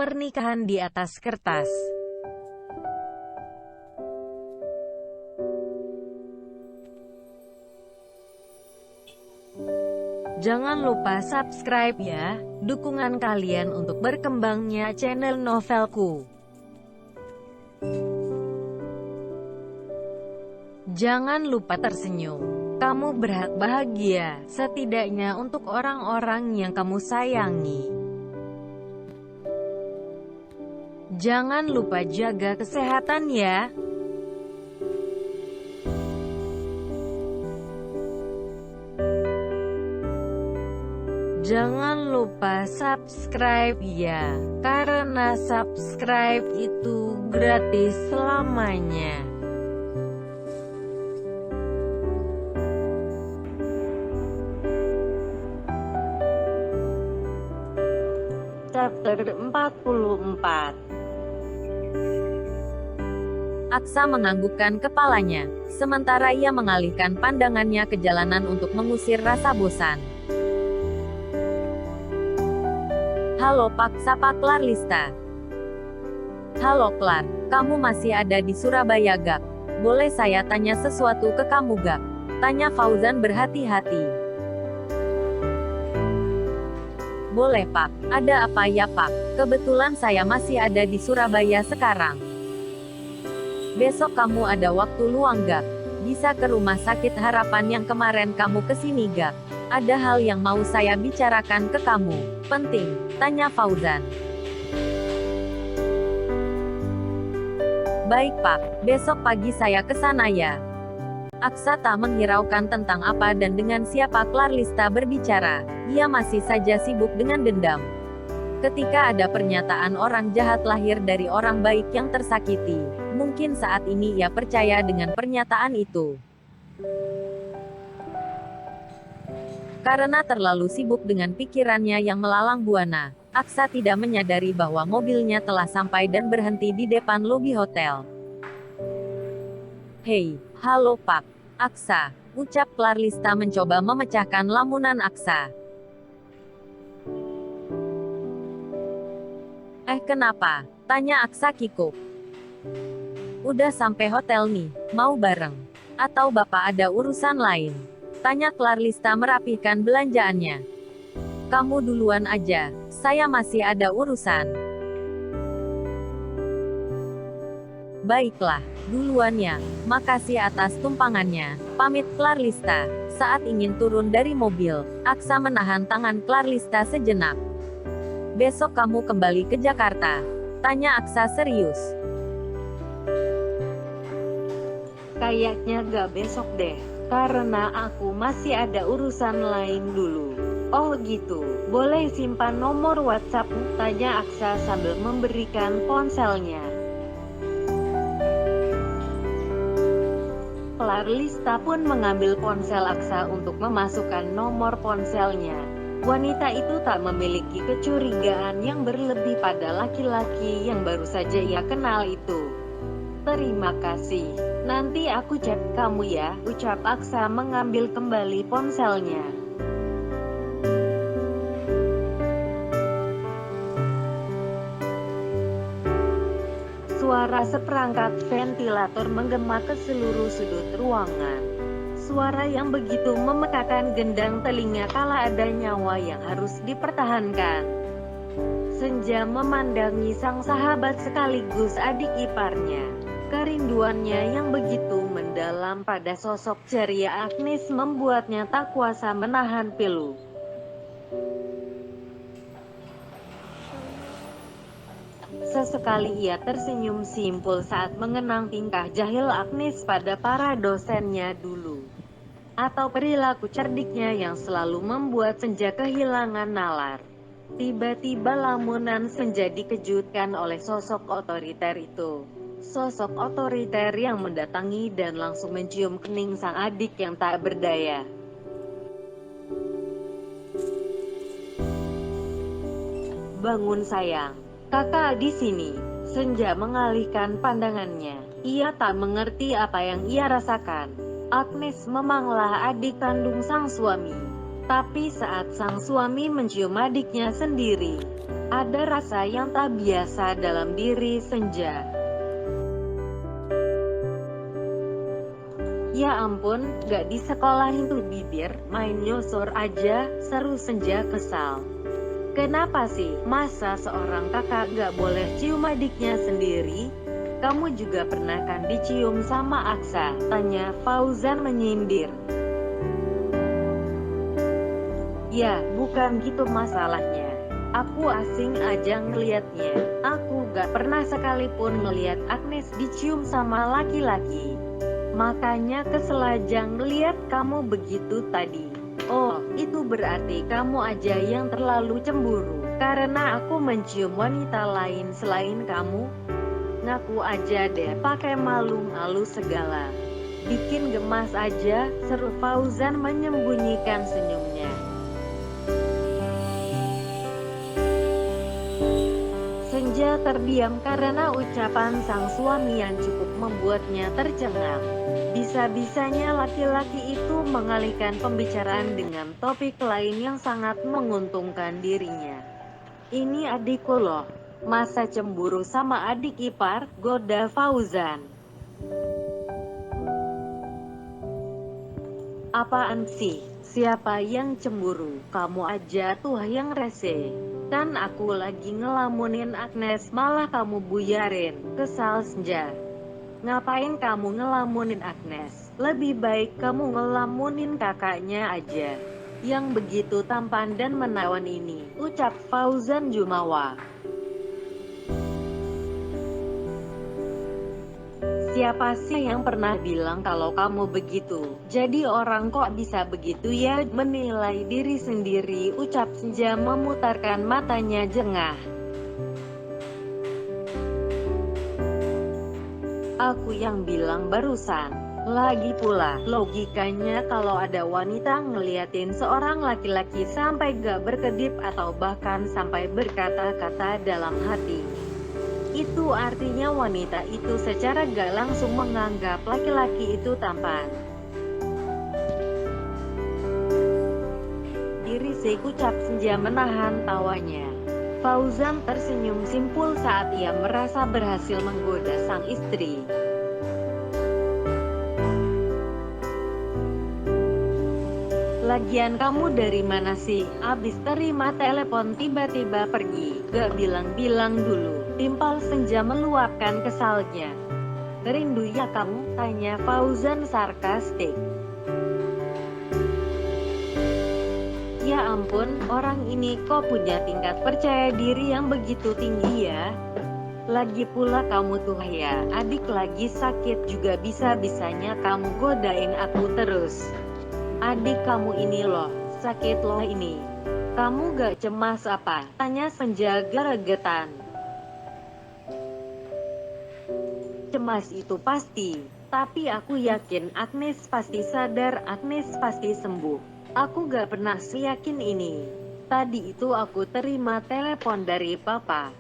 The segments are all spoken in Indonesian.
Pernikahan di atas kertas. Jangan lupa subscribe ya, dukungan kalian untuk berkembangnya channel Novelku. Jangan lupa tersenyum. Kamu berhak bahagia, setidaknya untuk orang-orang yang kamu sayangi. Jangan lupa jaga kesehatan ya. Jangan lupa subscribe ya, karena subscribe itu gratis selamanya. Chapter 44. Aksa menganggukkan kepalanya, sementara ia mengalihkan pandangannya ke jalanan untuk mengusir rasa bosan. Halo Pak, sapa Clarlista. Halo Clar, kamu masih ada di Surabaya gak? Boleh saya tanya sesuatu ke kamu gak? Tanya Fauzan berhati-hati. Boleh Pak, ada apa ya Pak? Kebetulan saya masih ada di Surabaya sekarang. Besok kamu ada waktu luang gak? Bisa ke rumah sakit Harapan yang kemarin kamu kesini gak? Ada hal yang mau saya bicarakan ke kamu. Penting, tanya Fauzan. Baik Pak, besok pagi saya ke sana ya. Aksa tak menghiraukan tentang apa dan dengan siapa Clarlista berbicara. Ia masih saja sibuk dengan dendam. Ketika ada pernyataan orang jahat lahir dari orang baik yang tersakiti, mungkin saat ini ia percaya dengan pernyataan itu. Karena terlalu sibuk dengan pikirannya yang melalang buana, Aksa tidak menyadari bahwa mobilnya telah sampai dan berhenti di depan lobi hotel. Hei, halo Pak. Aksa, ucap Clarlista mencoba memecahkan lamunan Aksa. Kenapa? Tanya Aksa kikuk. Udah sampai hotel nih, mau bareng? Atau Bapak ada urusan lain? Tanya Clarlista merapihkan belanjaannya. Kamu duluan aja, saya masih ada urusan. Baiklah, duluan ya, makasih atas tumpangannya, pamit Clarlista. Saat ingin turun dari mobil, Aksa menahan tangan Clarlista sejenak. Besok kamu kembali ke Jakarta? Tanya Aksa serius. Kayaknya gak besok deh, karena aku masih ada urusan lain dulu. Oh gitu, boleh simpan nomor WhatsApp? Tanya Aksa sambil memberikan ponselnya. Clarlista pun mengambil ponsel Aksa untuk memasukkan nomor ponselnya. Wanita itu tak memiliki kecurigaan yang berlebih pada laki-laki yang baru saja ia kenal itu. Terima kasih. Nanti aku chat kamu ya, ucap Aksa mengambil kembali ponselnya. Suara seperangkat ventilator menggema ke seluruh sudut ruangan. Suara yang begitu memekakan gendang telinga kala ada nyawa yang harus dipertahankan. Senja memandangi sang sahabat sekaligus adik iparnya. Kerinduannya yang begitu mendalam pada sosok ceria Agnes membuatnya tak kuasa menahan pilu. Sesekali ia tersenyum simpul saat mengenang tingkah jahil Agnes pada para dosennya dulu. Atau perilaku cerdiknya yang selalu membuat Senja kehilangan nalar. Tiba-tiba lamunan Senja dikejutkan oleh sosok otoriter itu. Sosok otoriter yang mendatangi dan langsung mencium kening sang adik yang tak berdaya. Bangun sayang, kakak di sini. Senja mengalihkan pandangannya. Ia tak mengerti apa yang ia rasakan. Agnes memanglah adik kandung sang suami. Tapi saat sang suami mencium adiknya sendiri, Ada rasa yang tak biasa dalam diri Senja. Ya ampun, gak di sekolahin tuh bibir, main nyosor aja, seru Senja kesal. Kenapa sih, masa seorang kakak gak boleh cium adiknya sendiri? Kamu juga pernah kan dicium sama Aksa? Tanya Fauzan menyindir. Ya, bukan gitu masalahnya. Aku asing aja ngeliatnya. Aku gak pernah sekalipun ngeliat Agnes dicium sama laki-laki. Makanya kesel aja ngeliat kamu begitu tadi. Oh, itu berarti kamu aja yang terlalu cemburu, karena aku mencium wanita lain selain kamu? Ngaku aja deh, pakai malu-malu segala. Bikin gemas aja, seru Fauzan menyembunyikan senyumnya. Senja terdiam karena ucapan sang suami yang cukup membuatnya tercengang. Bisa-bisanya laki-laki itu mengalihkan pembicaraan dengan topik lain yang sangat menguntungkan dirinya. Ini adikku loh. Masa cemburu sama adik ipar, goda Fauzan. Apaan sih? Siapa yang cemburu? Kamu aja tuh yang rese. Kan aku lagi ngelamunin Agnes malah kamu buyarin. Kesal Senja. Ngapain kamu ngelamunin Agnes? Lebih baik kamu ngelamunin kakaknya aja, yang begitu tampan dan menawan ini, ucap Fauzan Jumawa. Siapa sih yang pernah bilang kalau kamu begitu? Jadi orang kok bisa begitu ya, menilai diri sendiri, ucap Senja memutarkan matanya jengah. Aku yang bilang barusan. Lagi pula, logikanya kalau ada wanita ngeliatin seorang laki-laki sampai gak berkedip atau bahkan sampai berkata-kata dalam hati, itu artinya wanita itu secara gak langsung menganggap laki-laki itu tampan. Dirisik, ucap Senja menahan tawanya. Fauzan tersenyum simpul saat ia merasa berhasil menggoda sang istri. Lagian kamu dari mana sih? Abis terima telepon tiba-tiba pergi, gak bilang-bilang dulu. Timpal Senja meluapkan kesalnya. Rindu ya kamu? Tanya Fauzan sarkastik. Ya ampun, orang ini kok punya tingkat percaya diri yang begitu tinggi ya? Lagi pula kamu tuh ya, adik lagi sakit juga bisa-bisanya kamu godain aku terus. Adik kamu ini loh, sakit loh ini. Kamu gak cemas apa? Tanya Senja geregetan. Cemas itu pasti, tapi aku yakin Agnes pasti sadar, Agnes pasti sembuh. Aku gak pernah seyakin ini. Tadi itu aku terima telepon dari papa.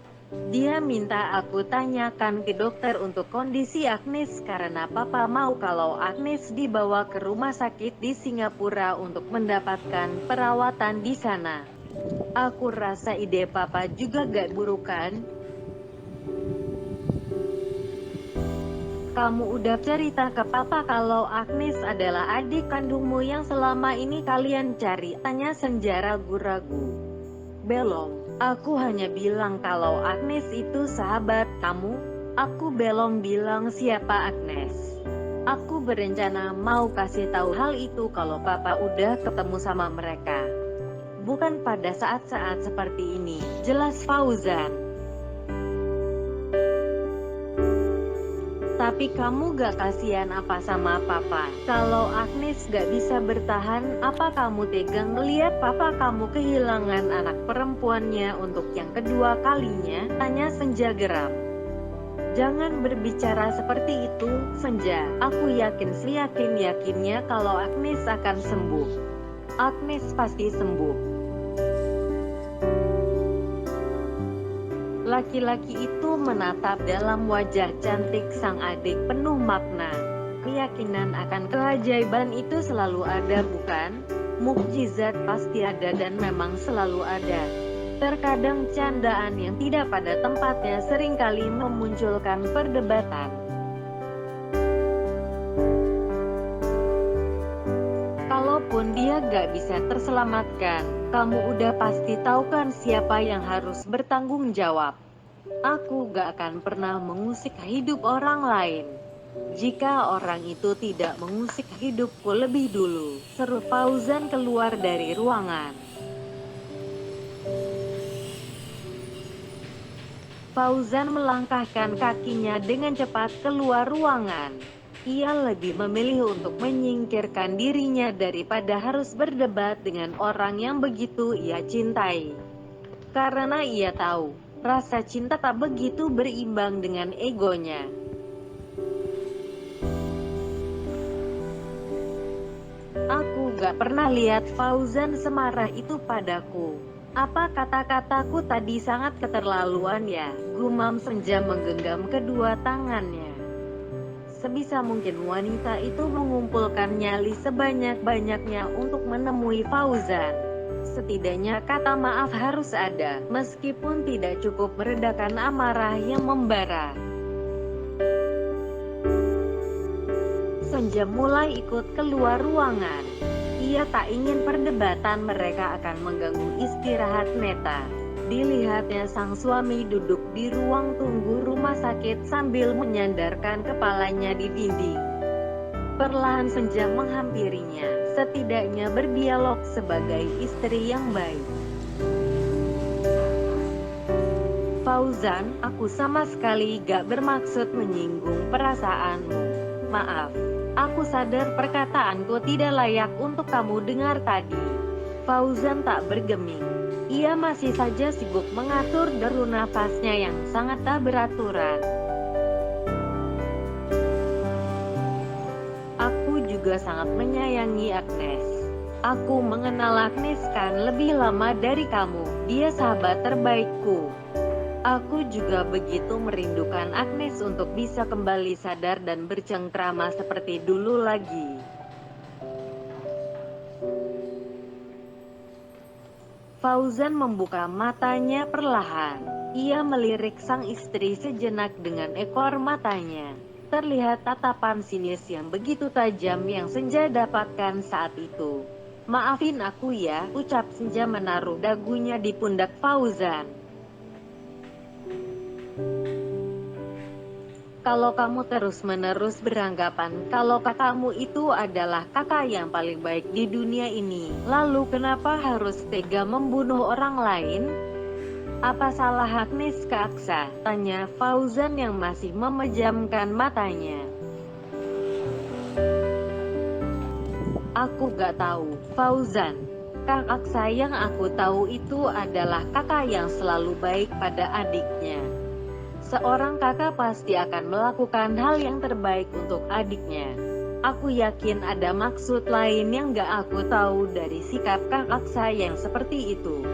Dia minta aku tanyakan ke dokter untuk kondisi Agnes karena papa mau kalau Agnes dibawa ke rumah sakit di Singapura untuk mendapatkan perawatan di sana. Aku rasa ide papa juga gak buruk kan? Kamu udah cerita ke papa kalau Agnes adalah adik kandungmu yang selama ini kalian cari? Tanya Senja ragu-ragu. Belum, aku hanya bilang kalau Agnes itu sahabat kamu. Aku belum bilang siapa Agnes. Aku berencana mau kasih tahu hal itu kalau papa udah ketemu sama mereka. Bukan pada saat-saat seperti ini, jelas Fauzan. Tapi kamu gak kasihan apa sama papa? Kalau Agnes gak bisa bertahan, apa kamu tegang ngeliat papa kamu kehilangan anak perempuannya untuk yang kedua kalinya? Tanya Senja geram. Jangan berbicara seperti itu, Senja. Aku yakin seyakin-yakinnya kalau Agnes akan sembuh. Agnes pasti sembuh. Laki-laki itu menatap dalam wajah cantik sang adik penuh makna. Keyakinan akan keajaiban itu selalu ada bukan? Mukjizat pasti ada dan memang selalu ada. Terkadang candaan yang tidak pada tempatnya seringkali memunculkan perdebatan. Kalaupun dia gak bisa terselamatkan, kamu udah pasti tahu kan siapa yang harus bertanggung jawab. Aku gak akan pernah mengusik hidup orang lain. Jika orang itu tidak mengusik hidupku lebih dulu, seru Fauzan keluar dari ruangan. Fauzan melangkahkan kakinya dengan cepat keluar ruangan. Ia lebih memilih untuk menyingkirkan dirinya daripada harus berdebat dengan orang yang begitu ia cintai. Karena ia tahu, rasa cinta tak begitu berimbang dengan egonya. Aku gak pernah lihat Fauzan semarah itu padaku. Apa kata-kataku tadi sangat keterlaluan ya, gumam Senja menggenggam kedua tangannya. Sebisa mungkin wanita itu mengumpulkan nyali sebanyak-banyaknya untuk menemui Fauzan. Setidaknya kata maaf harus ada, meskipun tidak cukup meredakan amarah yang membara. Senja mulai ikut keluar ruangan. Ia tak ingin perdebatan mereka akan mengganggu istirahat Neta. Dilihatnya sang suami duduk di ruang tunggu rumah sakit sambil menyandarkan kepalanya di dinding. Perlahan Senja menghampirinya, setidaknya berdialog sebagai istri yang baik. Fauzan, aku sama sekali gak bermaksud menyinggung perasaanmu. Maaf. Aku sadar perkataanku tidak layak untuk kamu dengar tadi. Fauzan tak bergeming. Ia masih saja sibuk mengatur deru nafasnya yang sangat tak beraturan. Aku juga sangat menyayangi Agnes. Aku mengenal Agnes kan lebih lama dari kamu. Dia sahabat terbaikku. Aku juga begitu merindukan Agnes untuk bisa kembali sadar dan bercengkrama seperti dulu lagi. Fauzan membuka matanya perlahan. Ia melirik sang istri sejenak dengan ekor matanya. Terlihat tatapan sinis yang begitu tajam yang Senja dapatkan saat itu. Maafin aku ya, ucap Senja menaruh dagunya di pundak Fauzan. Kalau kamu terus-menerus beranggapan kalau kakakmu itu adalah kakak yang paling baik di dunia ini, lalu kenapa harus tega membunuh orang lain? Apa salah Agnes ke Aksa? Tanya Fauzan yang masih memejamkan matanya. Aku gak tahu, Fauzan. Kak Aksa yang aku tahu itu adalah kakak yang selalu baik pada adiknya. Seorang kakak pasti akan melakukan hal yang terbaik untuk adiknya. Aku yakin ada maksud lain yang gak aku tahu dari sikap Kak Aksa yang seperti itu.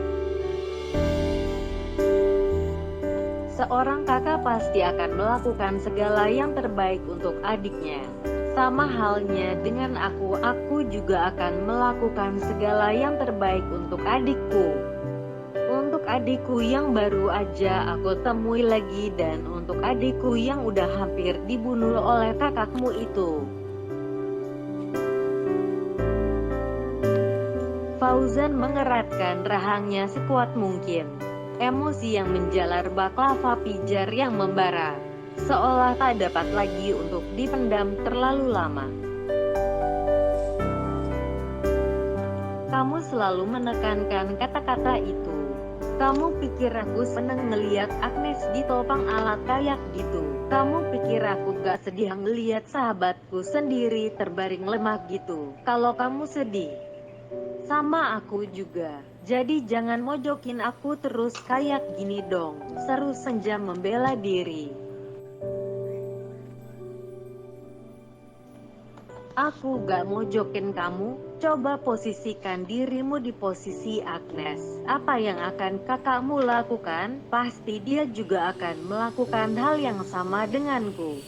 Seorang kakak pasti akan melakukan segala yang terbaik untuk adiknya. Sama halnya dengan aku juga akan melakukan segala yang terbaik untuk adikku. Untuk adikku yang baru aja aku temui lagi dan untuk adikku yang udah hampir dibunuh oleh kakakmu itu. Fauzan mengeratkan rahangnya sekuat mungkin. Emosi yang menjalar bak lava pijar yang membara. Seolah tak dapat lagi untuk dipendam terlalu lama. Kamu selalu menekankan kata-kata itu. Kamu pikir aku seneng ngeliat Agnes ditopang alat kayak gitu? Kamu pikir aku gak sedih ngeliat sahabatku sendiri terbaring lemah gitu? Kalau kamu sedih, sama aku juga. Jadi jangan mojokin aku terus kayak gini dong, seru Senja membela diri. Aku gak mojokin kamu, coba posisikan dirimu di posisi Agnes. Apa yang akan kakakmu lakukan? Pasti dia juga akan melakukan hal yang sama denganku.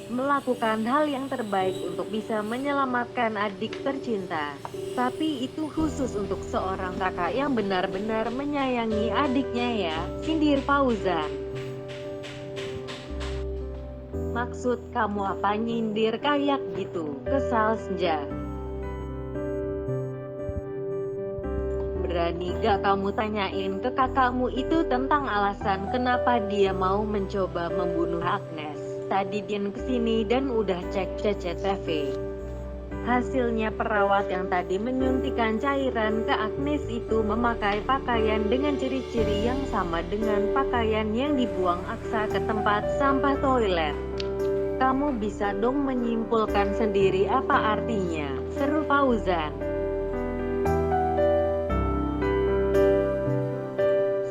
melakukan hal yang terbaik untuk bisa menyelamatkan adik tercinta. Tapi itu khusus untuk seorang kakak yang benar-benar menyayangi adiknya ya, sindir Fauzan. Maksud kamu apa nyindir kayak gitu? Kesal Senja. Berani gak kamu tanyain ke kakakmu itu tentang alasan kenapa dia mau mencoba membunuh Agnes? Tadi dia kesini dan udah cek CCTV. Hasilnya perawat yang tadi menyuntikkan cairan ke Agnes itu memakai pakaian dengan ciri-ciri yang sama dengan pakaian yang dibuang Aksa ke tempat sampah toilet. Kamu bisa dong menyimpulkan sendiri apa artinya, seru Fauzan.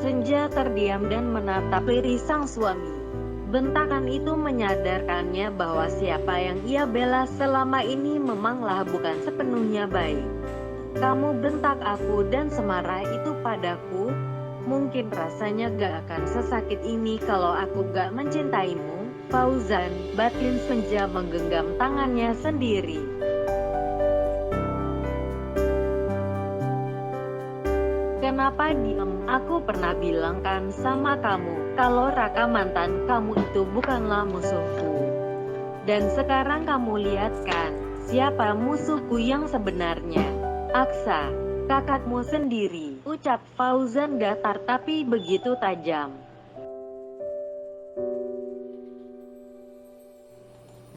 Senja terdiam dan menatap lirik sang suami. Bentakan itu menyadarkannya bahwa siapa yang ia bela selama ini memanglah bukan sepenuhnya baik. Kamu bentak aku dan semarah itu padaku? Mungkin rasanya gak akan sesakit ini kalau aku gak mencintaimu, Fauzan. Batin Senja menggenggam tangannya sendiri. Kenapa diem? Aku pernah bilang kan sama kamu, kalau Raka mantan kamu itu bukanlah musuhku. Dan sekarang kamu lihat kan, siapa musuhku yang sebenarnya? Aksa, kakakmu sendiri, ucap Fauzan datar tapi begitu tajam.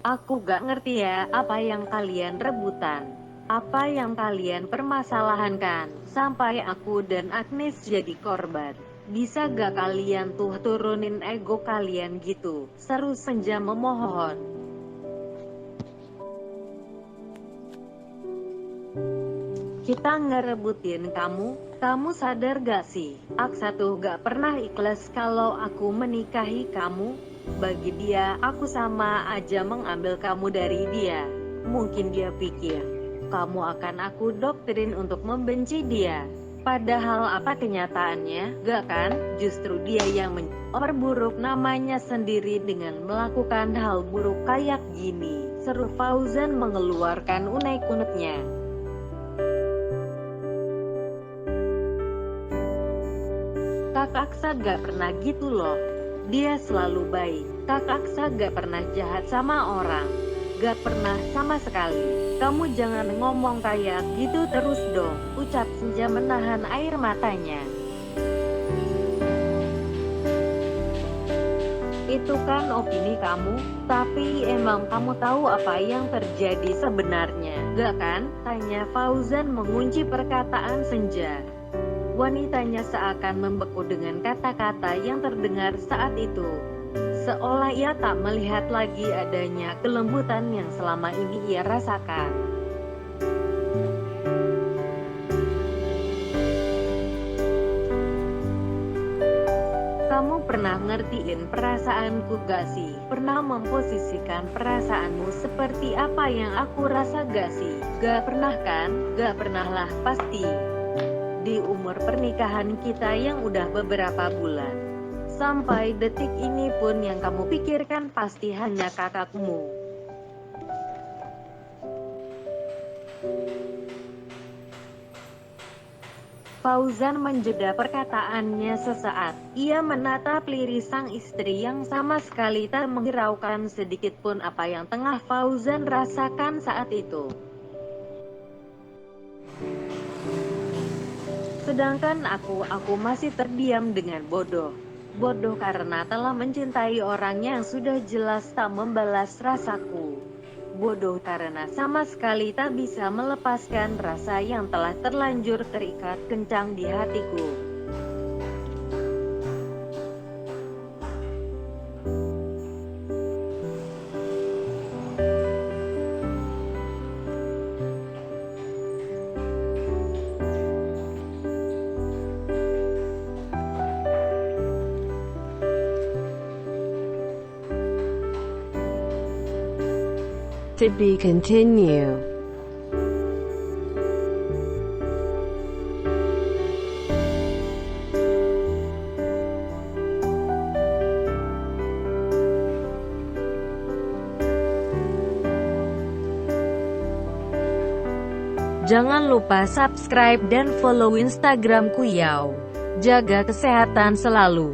Aku gak ngerti ya, apa yang kalian rebutan? Apa yang kalian permasalahankan, sampai aku dan Agnes jadi korban? Bisa gak kalian tuh turunin ego kalian gitu? Seru Senja memohon. Kita ngerebutin kamu sadar gak sih? Aksa tuh gak pernah ikhlas kalau aku menikahi kamu. Bagi dia, aku sama aja mengambil kamu dari dia. Mungkin dia pikir, kamu akan aku doktrin untuk membenci dia. Padahal apa kenyataannya, gak kan? Justru dia yang memperburuk namanya sendiri dengan melakukan hal buruk kayak gini. Seru Fauzan mengeluarkan unek-uneknya. Kak Aksa gak pernah gitu loh. Dia selalu baik. Kak Aksa gak pernah jahat sama orang. Gak pernah sama sekali. Kamu jangan ngomong kayak gitu terus dong, ucap Senja menahan air matanya. Itu kan opini kamu, tapi emang kamu tahu apa yang terjadi sebenarnya, gak kan? Tanya Fauzan mengunci perkataan Senja. Wanitanya seakan membeku dengan kata-kata yang terdengar saat itu. Seolah ia tak melihat lagi adanya kelembutan yang selama ini ia rasakan. Kamu pernah ngertiin perasaanku gak sih? Pernah memposisikan perasaanmu seperti apa yang aku rasa gak sih? Gak pernah kan? Gak pernah lah pasti. Di umur pernikahan kita yang udah beberapa bulan, sampai detik ini pun yang kamu pikirkan pasti hanya kakakmu. Fauzan menjeda perkataannya sesaat. Ia menatap lirik sang istri yang sama sekali tak menghiraukan sedikit pun apa yang tengah Fauzan rasakan saat itu. Sedangkan aku masih terdiam dengan bodoh. Bodoh karena telah mencintai orang yang sudah jelas tak membalas rasaku. Bodoh karena sama sekali tak bisa melepaskan rasa yang telah terlanjur terikat kencang di hatiku. To be continue. Jangan lupa subscribe dan follow Instagramku Yao. Jaga kesehatan selalu.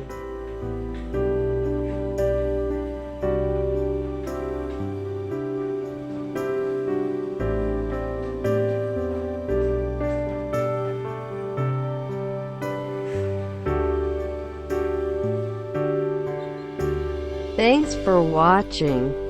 Thanks for watching.